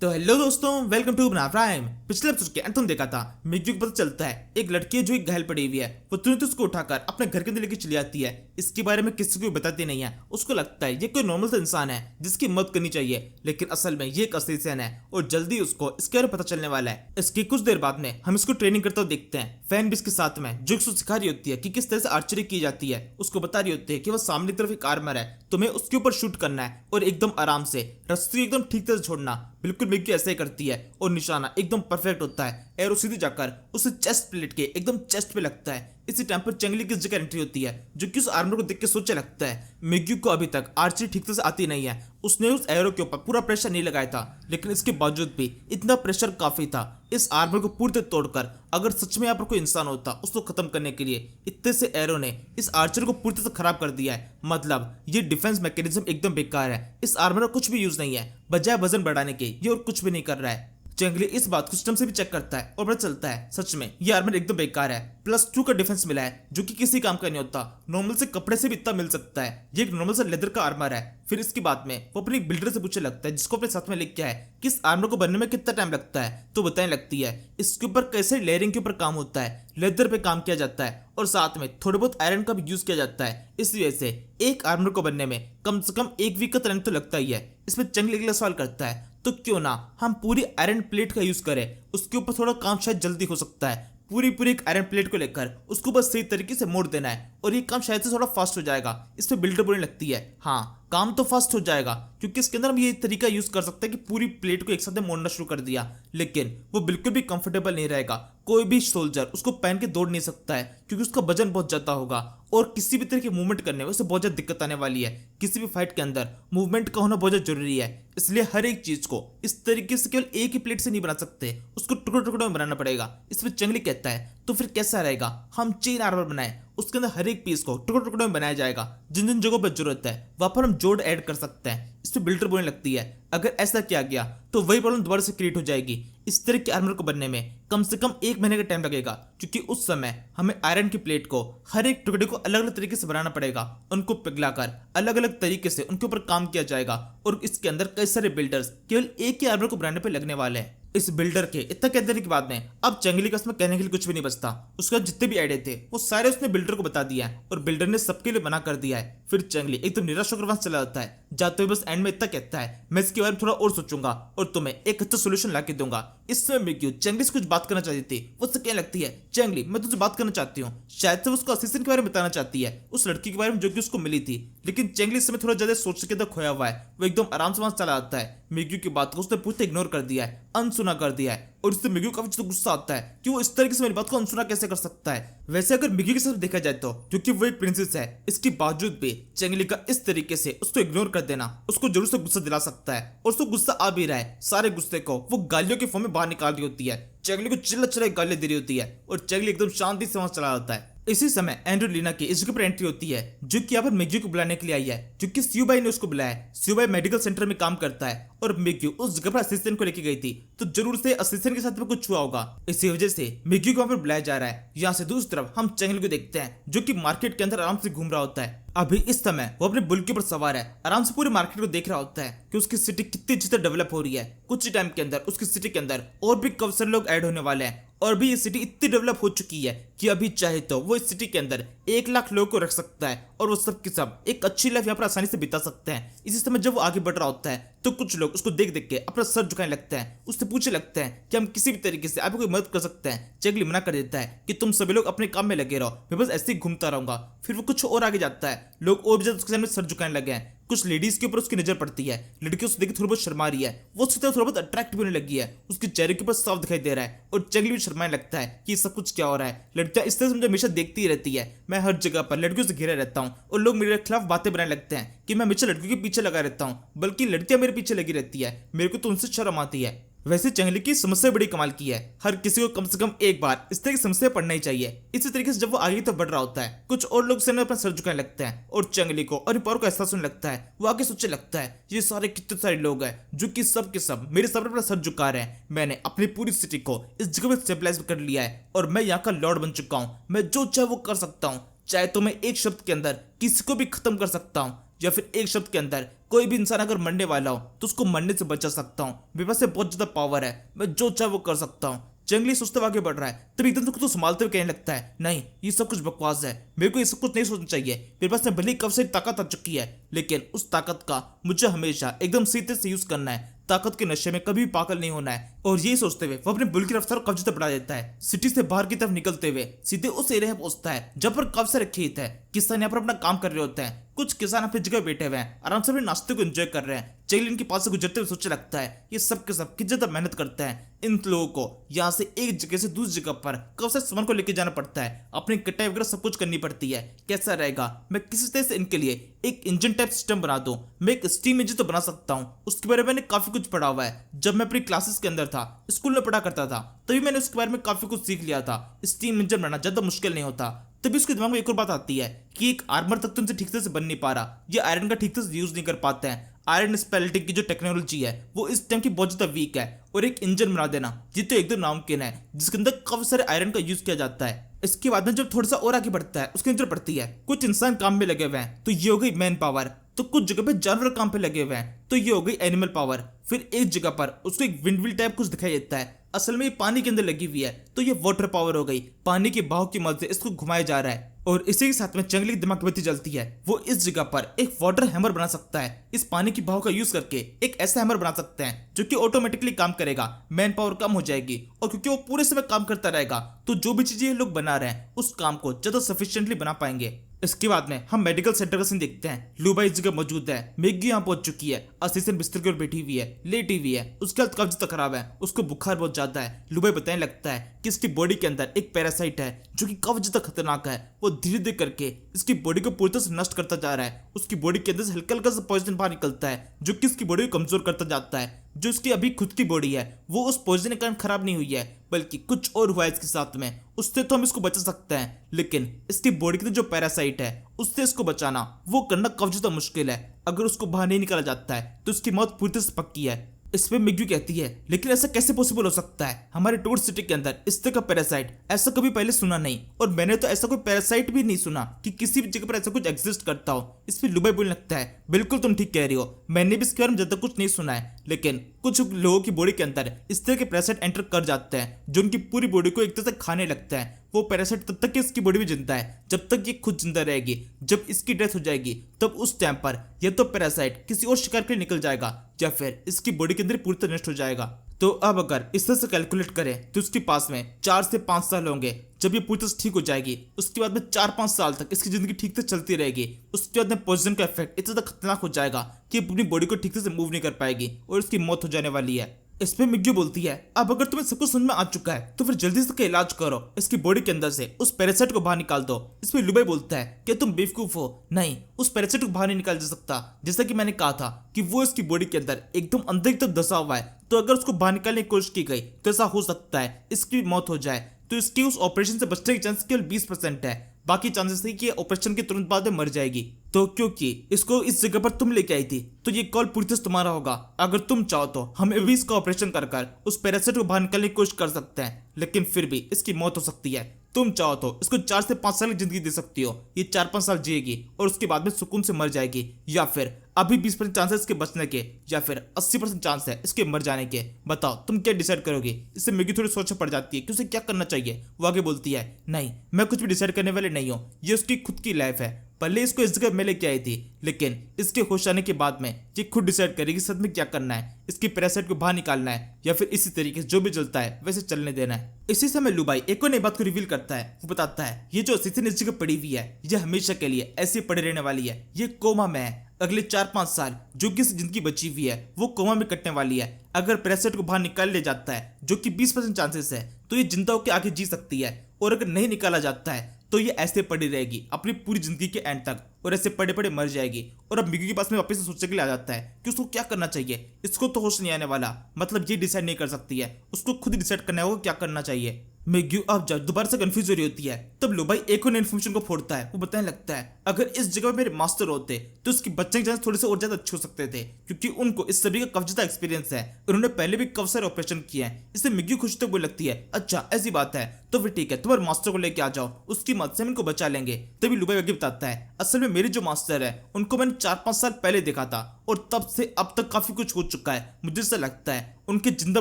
तो हेलो दोस्तों, welcome to बना प्राइम। पिछले एपिसोड के अंत तुम देखा था मिग्यू को पता चलता है एक लड़की है जो एक घायल पड़ी हुई है। वो तुरंत उसको उठाकर अपने घर के अंदर लेके चली जाती है। इसके बारे में किसी को बताती नहीं है। उसको लगता है ये कोई नॉर्मल सा इंसान है जिसकी मदद करनी चाहिए, लेकिन असल में ये एक असिस्टेंट है और जल्दी उसको इसके बारे में पता चलने वाला है। इसकी कुछ देर बाद में हम इसको ट्रेनिंग करते हुए देखते हैं। फैन भी इसके साथ में जो उसको सिखा रही होती है कि किस तरह से आर्चरी की जाती है। उसको बता रही होती है कि वह सामने की तरफ एक आर्मर है, तुम्हें उसके ऊपर शूट करना है और एकदम आराम से, रस्सी एकदम ठीक तरह से छोड़ना। बिल्कुल मिग्यू ऐसे ही करती है और निशाना एकदम परफेक्ट होता है। एरो सीधे जाकर उसे चेस्ट प्लेट के एकदम चेस्ट पे लगता है। इसी टाइम पर चंगली किस जगह एंट्री होती है, जो कि उस आर्मर को देख के सोचे लगता है मिग्यू को अभी तक आर्चरी ठीक तरह से आती नहीं है। उसने उस एरो के ऊपर पूरा प्रेशर नहीं लगाया था, लेकिन इसके बावजूद भी इतना प्रेशर काफी था इस आर्मर को पूरी तरह तोड़कर। अगर सच में यहाँ पर कोई इंसान होता उसको खत्म करने के लिए, इतने से एरो ने इस आर्चर को पूरी तरह से खराब कर दिया है। मतलब ये डिफेंस मैकेनिज्म एकदम बेकार है। इस आर्मर का कुछ भी यूज नहीं है, बजाय वजन बढ़ाने के ये और कुछ भी नहीं कर रहा है। चंगली इस बात को सिस्टम से भी चेक करता है और पता चलता है सच में ये आर्मर एकदम बेकार है। +2 का डिफेंस मिला है, जो कि किसी काम का नहीं होता। नॉर्मल से कपड़े से भी इतना मिल सकता है। ये एक नॉर्मल सा लेदर का आर्मर है। फिर इसकी बात में वो अपने बिल्डर से पूछने लगता है, जिसको अपने साथ में लेके आया है, कि इस आर्मर को बनने में कितना टाइम लगता है। तो बताने लगती है इसके ऊपर कैसे लेयरिंग के ऊपर काम होता है, लेदर पे काम किया जाता है और साथ में थोड़े बहुत आयरन का भी यूज किया जाता है। इस वजह से एक आर्मर को बनने में कम से कम 1 वीक का टाइम तो लगता ही है। इसमें चंगली अगला सवाल करता है, तो क्यों ना हम पूरी आयरन प्लेट का यूज करें, उसके ऊपर थोड़ा काम शायद जल्दी हो सकता है। पूरी एक आयरन प्लेट को लेकर उसको बस सही तरीके से मोड़ देना है और ये काम शायद से थोड़ा फास्ट हो जाएगा। इस पे बिल्डर बोलने लगती है, हाँ काम तो फास्ट हो जाएगा, क्योंकि इसके अंदर हम ये तरीका यूज कर सकते हैं कि पूरी प्लेट को एक साथ मोड़ना शुरू कर दिया। लेकिन वो बिल्कुल भी कंफर्टेबल नहीं रहेगा। कोई भी सोल्जर उसको पहन के दौड़ नहीं सकता है, क्योंकि उसका वजन बहुत ज्यादा होगा और किसी भी तरह की मूवमेंट करने में उसे बहुत ज्यादा दिक्कत आने वाली है। किसी भी फाइट के अंदर मूवमेंट का होना बहुत ज्यादा जरूरी है। इसलिए हर एक चीज को इस तरीके से केवल एक ही प्लेट से नहीं बना सकते, उसको टुकड़ों टुकड़ों में बनाना पड़ेगा। इसमें चंगली कहता है, तो फिर कैसा रहेगा, हम चेन आर्मर बनाए, उसके अंदर हर एक पीस को टुकड़ों टुकड़ों में बनाया जाएगा। जिन जिन जगहों पर जरूरत है वहां पर हम जोड़ ऐड कर सकते हैं। इसमें बिल्डर बोलने लगती है, अगर ऐसा किया गया तो वही प्रॉब्लम दोबारा से क्रिएट हो जाएगी। इस तरह के आर्मर को बनने में कम से कम 1 महीने का टाइम लगेगा, क्योंकि उस समय हमें आयरन की प्लेट को हर एक टुकड़े को अलग अलग तरीके से बनाना पड़ेगा। उनको पिघलाकर अलग अलग तरीके से उनके ऊपर काम किया जाएगा और इसके अंदर कई सारे बिल्डर्स केवल एक ही आर्मर को बनाने पर लगने वाले हैं। इस बिल्डर के इतना कह देने के बाद में अब चंगली का इसमें कहने के लिए कुछ भी नहीं बचता। उसका जितने भी आइडिया थे वो सारे उसने बिल्डर को बता दिया है और बिल्डर ने सबके लिए मना कर दिया है। फिर चंगली एकदम निराश होकर वहां चला जाता है। जाते हुए बस एंड में इतना कहता है, मैं इसके बारे में थोड़ा और सोचूंगा और तुम्हें एक अच्छा सोल्यूशन ला के दूंगा। इस समय मिग्यू चंगली से कुछ बात करना चाहती थी। वो उससे कहने लगती है, चंगली मैं तुझसे बात करना चाहती हूँ। शायद से उसको असिस्टेंट के बारे में बताना चाहती है, उस लड़की के बारे में जो कि उसको मिली थी। लेकिन चंगली इस समय थोड़ा ज्यादा सोच के अंदर खोया हुआ है। वो एकदम आराम से वहां चला जाता है। मिग्यू की बात को उसने पूछते इग्नोर कर दिया है, अनसुना कर दिया है और इससे मिग्यू काफी ज्यादा गुस्सा आता है कि वो इस तरीके से मेरी बात को अनसुना कैसे कर सकता है। वैसे अगर मिग्यू की तरफ देखा जाए तो क्योंकि वो एक प्रिंसेस है, इसके बावजूद भी चंगली का इस तरीके से उसको इग्नोर कर देना उसको जरूर से गुस्सा दिला सकता है। और उसको गुस्सा आ भी रहा है, सारे गुस्से को वो गालियों के फॉर्म में बाहर निकाल रही होती है। चंगली को चिल्ला चिल्ला गालियां दे रही होती है और चंगली एकदम शांति से वहां चला जाता है। इसी समय एंड्रोलीना की इस जगह पर एंट्री होती है, जो कि यहाँ पर मिग्यू को बुलाने के लिए आई है, क्योंकि स्यूबाई ने उसको बुलाया है। स्यूबाई मेडिकल सेंटर में काम करता है और मिग्यू उस जगह पर असिस्टेंट को लेके गई थी, तो जरूर से असिस्टेंट के साथ में कुछ हुआ होगा। इसी वजह से मिग्यू को वहां पर बुलाया जा रहा है। यहाँ से दूसरी तरफ हम चंगली को देखते हैं, जो कि मार्केट के अंदर आराम से घूम रहा होता है। अभी इस समय वो अपने बुल के ऊपर सवार है, आराम से पूरे मार्केट को देख रहा होता है कि उसकी सिटी कितनी अच्छी तरह डेवलप हो रही है। कुछ ही टाइम के अंदर उसकी सिटी के अंदर और भी काफी सारे लोग ऐड होने वाले हैं और भी ये सिटी इतनी डेवलप हो चुकी है कि अभी चाहे तो वो इस सिटी के अंदर 1 लाख लोगों को रख सकता है और वो सब के सब एक अच्छी लाइफ यहाँ पर आसानी से बिता सकते हैं। इसी समय जब वो आगे बढ़ रहा होता है तो कुछ लोग उसको देख देख के अपना सर झुकाने लगते हैं। उससे पूछने लगते हैं कि हम किसी भी तरीके से आपको कोई मदद कर सकते हैं। चंगली मना कर देता है कि तुम सभी लोग अपने काम में लगे रहो, मैं बस ऐसे ही घूमता रहूंगा। फिर वो कुछ और आगे जाता है, लोग और भी ज्यादा उसके सामने सर झुकाने लगे हैं। कुछ लेडीज के ऊपर उसकी नजर पड़ती है, लड़की उसको देख थोड़ी बहुत शर्मा रही है। वो उसकी तरफ थोड़ा बहुत अट्रैक्ट होने लगी है, उसके चेहरे के ऊपर साफ दिखाई दे रहा है और चंगली भी शर्माने लगता है कि सब कुछ क्या हो रहा है। लड़कियां इस तरह से मुझे हमेशा देखती ही रहती है। मैं हर जगह पर लड़कियों से घिरा रहता हूँ और लोग मेरे खिलाफ बातें बनाने लगते हैं कि मैं हमेशा लड़कियों के पीछे लगा रहता हूँ, बल्कि लड़कियां मेरे पीछे लगी रहती है। मेरे को तो उनसे शर्म आती है। वैसे चंगली की समस्या बड़ी कमाल की है, हर किसी को कम से कम एक बार इस तरह की समस्या पढ़ना ही चाहिए। इसी तरीके से जब वो आगे तो बढ़ रहा होता है, कुछ और लोग से अपना सर झुकाने लगते हैं और चंगली को और पावर को एहसास होने लगता है। वो आगे सोचने लगता है, ये सारे कितने सारे लोग हैं जो कि सब के सब मेरे सामने अपना सर झुका रहे हैं। मैंने अपनी पूरी सिटी को इस जगह पर स्टेबलाइज कर लिया है और मैं यहाँ का लॉर्ड बन चुका हूँ। मैं जो चाहे वो कर सकता हूँ, चाहे तो मैं एक शब्द के अंदर किसी को भी खत्म कर सकता हूँ। या फिर एक शब्द के अंदर कोई भी इंसान अगर मरने वाला हो तो उसको मरने से बचा सकता हूँ, मेरे पास बहुत ज्यादा पावर है, मैं जो चाहे वो कर सकता हूँ। जंगली सोचते आगे बढ़ रहा है, तब एकदम से तो संभालते हुए कहने लगता है, नहीं ये सब कुछ बकवास है, मेरे को ये सब कुछ नहीं सोचना चाहिए, मेरे पास में भले ही कब से ताकत आ चुकी है, लेकिन उस ताकत का मुझे हमेशा एकदम सीधे से यूज करना है, ताकत के नशे में कभी भी पागल नहीं होना है। और ये सोचते हुए वो अपने बुल की रफ्तार कब्जे तक बढ़ा देता है। सिटी से बाहर की तरफ निकलते हुए सीधे उस एरिया में पहुंचता है जब पर काफी सारे खेत है। किसान यहाँ पर अपना काम कर रहे होते हैं, कुछ किसान अपनी जगह बैठे हुए हैं, आराम से अपने नाश्ते को एंजॉय कर रहे हैं। चैगल इनके पास से गुजरते हुए सोचने लगता है, ये सब के सब कितनी ज्यादा मेहनत करते हैं, इन लोगों को यहाँ से एक जगह से दूसरी जगह पर कब से सामान को लेके जाना पड़ता है, अपनी कटाई वगैरह सब कुछ करनी पड़ती है। कैसा रहेगा मैं किसी तरह से इनके लिए एक इंजन टाइप सिस्टम बना दूं, मैं एक स्टीम इंजन तो बना सकता हूँ। उसके बारे में मैंने काफी कुछ पढ़ा हुआ है, जब मैं अपनी क्लासेस के अंदर था, स्कूल में पढ़ा करता था, तभी मैंने उसके बारे में काफी कुछ सीख लिया था। स्टीम इंजन बनाना ज्यादा मुश्किल नहीं होता। तभी उसके दिमाग में एक और बात आती है कि एक आर्मर तक तो उनसे ठीक से बन नहीं पा रहा, ये आयरन का ठीक से यूज नहीं कर पाते हैं। आयरन स्पेल्टिंग की जो टेक्नोलॉजी है वो इस टाइम की बहुत ज्यादा वीक है, और एक इंजन बना देना ये तो एकदम नामुमकिन है जिसके अंदर काफी सारे आयरन का यूज किया जाता है। इसके बाद में जब थोड़ा सा और आगे बढ़ता है उसकी नजर पड़ती है कुछ इंसान काम में लगे हुए हैं, तो ये हो गई मैन पावर। तो कुछ जगह पे जानवर काम पे लगे हुए हैं, तो ये हो गई एनिमल पावर। फिर एक जगह पर उसको एक विंड व्हील टाइप कुछ दिखाई देता है, असल में ये पानी के अंदर लगी हुई है, तो ये वाटर पावर हो गई, पानी के बहाव की मदद से इसको घुमाया जा रहा है। और इसी के साथ में जंगली दिमाग की बत्ती जलती है, वो इस जगह पर एक वाटर हैमर बना सकता है। इस पानी की बहाव का यूज करके एक ऐसा हैमर बना सकते हैं जो कि ऑटोमेटिकली काम करेगा, मैन पावर कम हो जाएगी, और क्योंकि वो पूरे समय काम करता रहेगा तो जो भी चीजें ये लोग बना रहे हैं उस काम को ज्यादा सफिशिएंटली बना पाएंगे। इसके बाद में हम मेडिकल सेंटर का सीन देखते हैं। लूबा इस जगह मौजूद है, मैगी यहाँ पहुंच चुकी है, असिस्टेंट बिस्तर की ओर बैठी हुई है, लेटी हुई है, उसकी हालत काफी ज्यादा खराब है, उसको बुखार बहुत ज्यादा है। लूबा बताने लगता है कि इसकी बॉडी के अंदर एक पैरासाइट है जो कि काफी ज्यादा खतरनाक है, वो धीरे धीरे करके इसकी बॉडी को पूरी तरह से नष्ट करता जा रहा है। उसकी बॉडी के अंदर से हल्का हल्का सा पॉइजन बाहर निकलता है जो कि इसकी बॉडी को कमजोर करता जाता है। जो इसकी अभी खुद की बॉडी है वो उस पॉइजन के कारण खराब नहीं हुई है, बल्कि कुछ और हुआ है इसके साथ में, उससे तो हम इसको बचा सकते हैं, लेकिन इसकी बॉडी के जो पैरासाइट है उससे इसको बचाना वो करना काफी ज्यादा मुश्किल है। अगर उसको बाहर नहीं निकाला जाता है तो उसकी मौत पूरी तरह से पक्की है। इस पे मिग्यू कहती है, लेकिन ऐसा कैसे पॉसिबल हो सकता है, हमारे टूर सिटी के अंदर इस तरह का पैरासाइट ऐसा कभी पहले सुना नहीं, और मैंने तो ऐसा कोई पैरासाइट भी नहीं सुना कि किसी भी जगह पर ऐसा कुछ एग्जिस्ट करता हो। इस पे लुबाई बोलने लगता है, बिल्कुल तुम ठीक कह रही हो, मैंने भी इसके बारे में ज्यादा कुछ नहीं सुना है, लेकिन कुछ लोगों की बॉडी के अंदर इस तरह के पैरासाइट एंटर कर जाते हैं जो उनकी पूरी बॉडी को एक तरह से खाने लगता है। वो पैरासाइट तब तक इसकी बॉडी में जिंदा है जब तक ये खुद जिंदा रहेगी, जब इसकी डेथ हो जाएगी तब उस टाइम पर या तो पैरासाइट किसी और शिकार के लिए निकल जाएगा या फिर इसकी बॉडी के अंदर पूरी तरह नष्ट हो जाएगा। तो अब अगर इस तरह से कैलकुलेट करें तो उसके पास में 4 से 5 साल होंगे जब ये पूरी तरह से ठीक हो जाएगी। उसके बाद में 4-5 साल तक इसकी जिंदगी ठीक से चलती रहेगी। उसके बाद में पॉइजन का इफेक्ट इतना खतरनाक हो जाएगा कि अपनी बॉडी को ठीक से मूव नहीं कर पाएगी और इसकी मौत हो जाने वाली है। इस पे मिग्यू बोलती है, अब अगर तुम्हें सब कुछ समझ में आ चुका है तो फिर जल्दी से इसका इलाज करो, इसकी बॉडी के अंदर से उस पैरासाइट को बाहर निकाल दो। इस पे लुबाई बोलता है कि तुम बेवकूफ हो, नहीं उस पैरासाइट को बाहर नहीं निकाल जा सकता, जैसा कि मैंने कहा था कि वो इसकी बॉडी के अंदर एकदम अंदर की तरफ धंसा हुआ है, तो अगर उसको बाहर निकालने की कोशिश की गई तो ऐसा हो सकता है इसकी मौत हो जाए। तो इसकी उस ऑपरेशन से बचने की चांस केवल 20% है, बाकी चांसेस है कि ऑपरेशन के तुरंत बाद में मर जाएगी। तो क्योंकि इसको इस जगह पर तुम लेके आई थी तो ये कॉल पूरी तरह तुम्हारा होगा। अगर तुम चाहो तो हम भी इसका ऑपरेशन कर उस पैरासाइट को बाहर निकालने की कोशिश कर सकते हैं, लेकिन फिर भी इसकी मौत हो सकती है। तुम चाहो तो इसको 4 से 5 साल की जिंदगी दे सकती हो, ये 4-5 साल जिएगी और उसके बाद में सुकून से मर जाएगी, या फिर अभी 20% चांस है इसके बचने के, या फिर 80% चांस है इसके मर जाने के। बताओ तुम क्या डिसाइड करोगे। इससे मिगी थोड़ी सोच पड़ जाती है कि उसे क्या करना चाहिए। वो आगे बोलती है, नहीं मैं कुछ भी डिसाइड करने वाले नहीं हूँ, ये उसकी खुद की लाइफ है, पहले इसको इस जगह में लेके आई थी, लेकिन इसके होश आने के बाद में ये खुद डिसाइड करेगी सच में क्या करना है, इसकी पैरासाइट को बाहर निकालना है या फिर इसी तरीके से जो भी चलता है वैसे चलने देना है। इसी समय लुबाई एक और नई बात को रिवील करता है। वो बताता है ये जो सीजन इस जगह पड़ी हुई है ये हमेशा के लिए ऐसे पड़े रहने वाली है, ये कोमा में है। अगले 4-5 साल जो कि जिंदगी बची हुई है वो कोमा में कटने वाली है। अगर पैरासाइट को बाहर निकाल लिया जाता है जो कि 20% चांसेस है तो ये जिंदा होकर आगे जी सकती है, और अगर नहीं निकाला जाता है तो ये ऐसे पड़ी रहेगी अपनी पूरी जिंदगी के एंड तक, और ऐसे पड़े पड़े मर जाएगी। और अब मिगी के पास में वापस से सोचने के लिए आ जाता है कि उसको क्या करना चाहिए। इसको तो होश नहीं आने वाला, मतलब ये डिसाइड नहीं कर सकती है, उसको खुद डिसाइड करना होगा क्या करना चाहिए। मिग्यू अब जब दोबारा से कंफ्यूज हो रही होती है तब लुबाई एक और इन्फॉर्मेशन को फोड़ता है। वो बताने लगता है, अगर इस जगह पे मेरे मास्टर होते तो उसकी बचने के चांस थोड़े से और ज्यादा अच्छे हो सकते थे, क्योंकि उनको इस सभी का काफी ज्यादा एक्सपीरियंस है। उन्होंने पहले भी काफी सारे ऑपरेशन किए हैं। इससे मिग्गी खुश तो वो लगती है, अच्छा ऐसी बात है तो फिर ठीक है, तुम्हारे मास्टर को लेके आ जाओ, उसकी मदद से हम इनको बचा लेंगे। तभी लुबाई आगे बताता है, असल में मेरे जो मास्टर है उनको मैंने 4-5 साल पहले देखा था और तब से अब तक काफी कुछ हो चुका है। मुझे ऐसा लगता है उनके जिंदा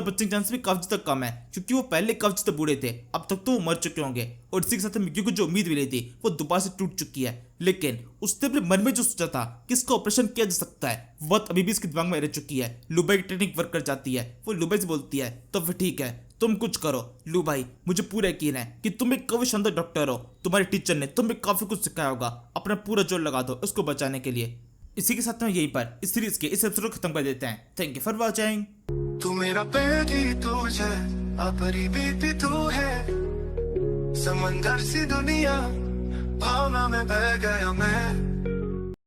बचने के चांस भी काफी ज्यादा कम है, क्योंकि वो पहले काफी ज्यादा बूढ़े थे, अब तक तो वो मर चुके होंगे। और इसी के साथ मिग्गी को जो उम्मीद मिली थी वो दोबारा से टूट चुकी है। लेकिन उसने अपने मन में जो सोचा था कि इसका ऑपरेशन किया जा सकता है, वो अभी भी इसके दिमाग में रह चुकी है। लुबाई की टेक्निक वर्क कर जाती है। वो लुबाई से बोलती है, तो फिर ठीक है तुम कुछ करो लुबाई, मुझे पूरा यकीन है कि तुम एक काफी शानदार डॉक्टर हो, तुम्हारे टीचर ने तुम्हें काफी कुछ सिखाया होगा, अपना पूरा जोर लगा दो उसको बचाने के लिए। इसी के साथ में यहीं पर इस सीरीज के इस एपिसोड को खत्म कर देते हैं। Thank you for watching. तू मेरा बेटी तुझे अपनी बीती तू है, समंदर सी दुनिया भावना में बह गया मैं।